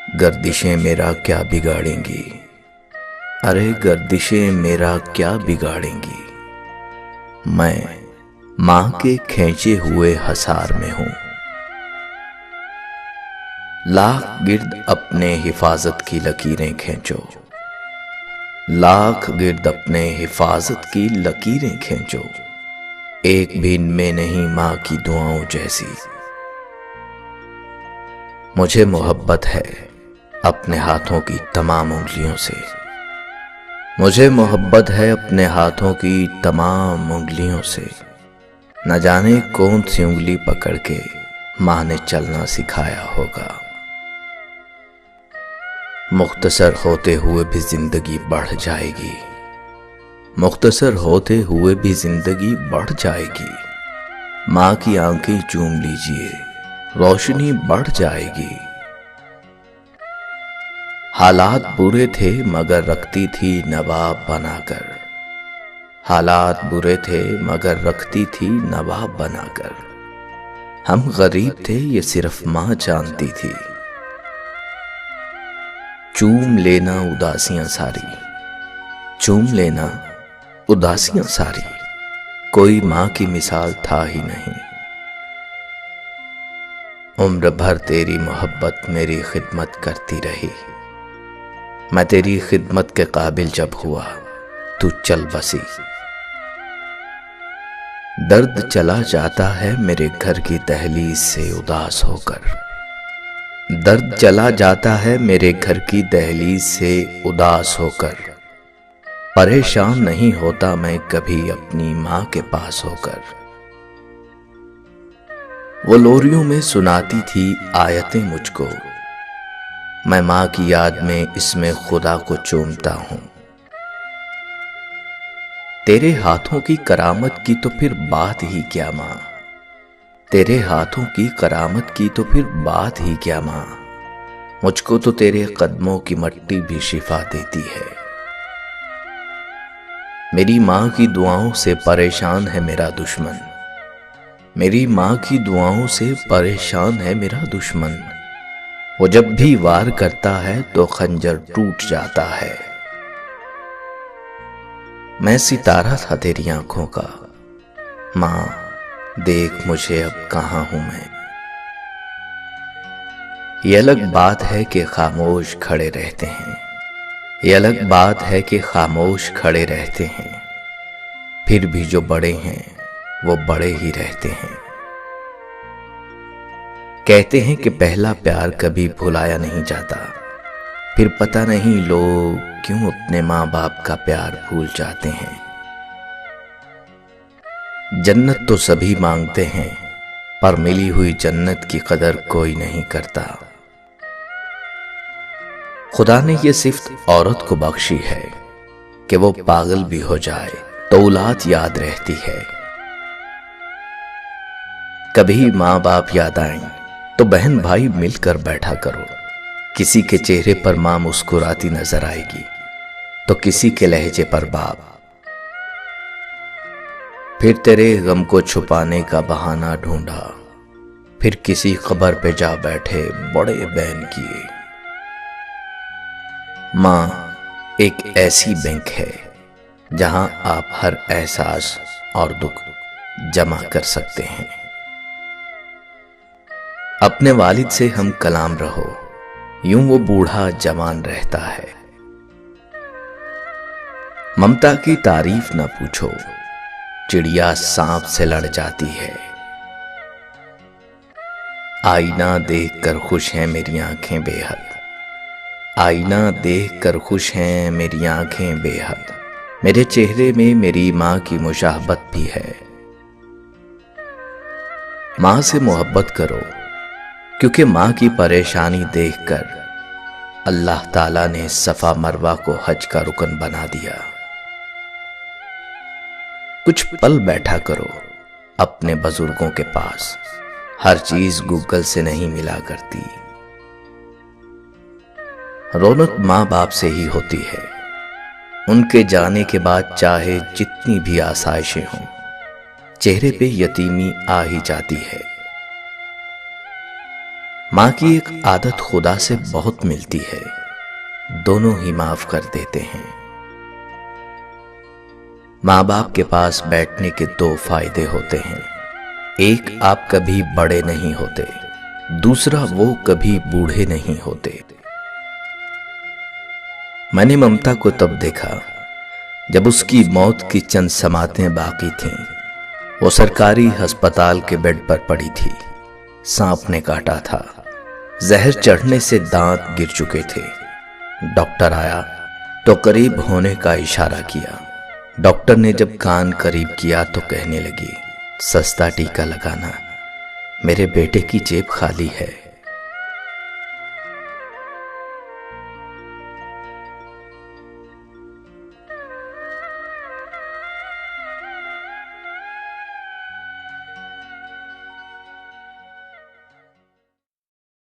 गर्दिशें मेरा क्या बिगाड़ेंगी। अरे गर्दिशें मेरा क्या बिगाड़ेंगी। मैं माँ के खींचे हुए हसार में हूँ। लाख गिर्द अपने हिफाजत की लकीरें खींचो, लाख गिर्द अपने हिफाजत की लकीरें खींचो, एक भी इनमें नहीं माँ की दुआओं जैसी। मुझे मोहब्बत है अपने हाथों की तमाम उंगलियों से, मुझे मोहब्बत है अपने हाथों की तमाम उंगलियों से। न जाने कौन सी उंगली पकड़ के माँ ने चलना सिखाया होगा। मुख्तसर होते हुए भी जिंदगी बढ़ जाएगी, मुख्तसर होते हुए भी जिंदगी बढ़ जाएगी। माँ की आंखें चूम लीजिए, रोशनी बढ़ जाएगी। हालात बुरे थे मगर रखती थी नवाब बनाकर, हालात बुरे थे मगर रखती थी नवाब बनाकर। हम गरीब थे ये सिर्फ माँ जानती थी। चूम लेना उदासियां सारी, चूम लेना उदासियां सारी, कोई माँ की मिसाल था ही नहीं। उम्र भर तेरी मोहब्बत मेरी खिदमत करती रही। मैं तेरी खिदमत के काबिल जब हुआ तू चल बसी। दर्द चला जाता है मेरे घर की दहलीज से उदास होकर, दर्द चला जाता है मेरे घर की दहलीज से उदास होकर। परेशान नहीं होता मैं कभी अपनी माँ के पास होकर। वो लोरियों में सुनाती थी आयतें मुझको, मैं माँ की याद में इसमें खुदा को चूमता हूं। तेरे हाथों की करामत की तो फिर बात ही क्या माँ, तेरे हाथों की करामत की तो फिर बात ही क्या माँ। मुझको तो तेरे कदमों की मट्टी भी शिफा देती है। मेरी माँ की दुआओं से परेशान है मेरा दुश्मन, मेरी माँ की दुआओं से परेशान है मेरा दुश्मन। वो जब भी वार करता है तो खंजर टूट जाता है। मैं सितारा था तेरी आंखों का, माँ देख मुझे अब कहां हूं मैं। ये अलग बात है कि खामोश खड़े रहते हैं, ये अलग बात है कि खामोश खड़े रहते हैं। फिर भी जो बड़े हैं वो बड़े ही रहते हैं। कहते हैं कि पहला प्यार कभी भुलाया नहीं जाता, फिर पता नहीं लोग क्यों अपने माँ बाप का प्यार भूल जाते हैं। जन्नत तो सभी मांगते हैं पर मिली हुई जन्नत की कदर कोई नहीं करता। खुदा ने ये सिफ्त औरत को बख्शी है कि वो पागल भी हो जाए तो औलाद याद रहती है। कभी माँ बाप याद आए तो बहन भाई मिलकर बैठा करो। किसी के चेहरे पर माँ मुस्कुराती नजर आएगी तो किसी के लहजे पर बाप। फिर तेरे गम को छुपाने का बहाना ढूंढा, फिर किसी खबर पे जा बैठे बड़े बैन किए। माँ एक ऐसी बैंक है जहां आप हर एहसास और दुख जमा कर सकते हैं। अपने वालिद से हम कलाम रहो, यूं वो बूढ़ा जवान रहता है। ममता की तारीफ न पूछो, चिड़िया सांप से लड़ जाती है। आईना देखकर खुश हैं मेरी आंखें बेहद, आईना देखकर खुश हैं मेरी आंखें बेहद। मेरे चेहरे में मेरी माँ की मुशाहबत भी है। माँ से मोहब्बत करो क्योंकि माँ की परेशानी देखकर अल्लाह ताला ने सफा मरवा को हज का रुकन बना दिया। कुछ पल बैठा करो अपने बुजुर्गों के पास, हर चीज गूगल से नहीं मिला करती। रौनक माँ बाप से ही होती है, उनके जाने के बाद चाहे जितनी भी आसाइशें हों, चेहरे पे यतीमी आ ही जाती है। माँ की एक आदत खुदा से बहुत मिलती है, दोनों ही माफ कर देते हैं। माँ बाप के पास बैठने के दो फायदे होते हैं, एक आप कभी बड़े नहीं होते, दूसरा वो कभी बूढ़े नहीं होते। मैंने ममता को तब देखा जब उसकी मौत की चंद समातें बाकी थीं। वो सरकारी अस्पताल के बेड पर पड़ी थी। सांप ने काटा था, जहर चढ़ने से दांत गिर चुके थे। डॉक्टर आया तो करीब होने का इशारा किया। डॉक्टर ने जब कान करीब किया तो कहने लगी, सस्ता टीका लगाना, मेरे बेटे की जेब खाली है।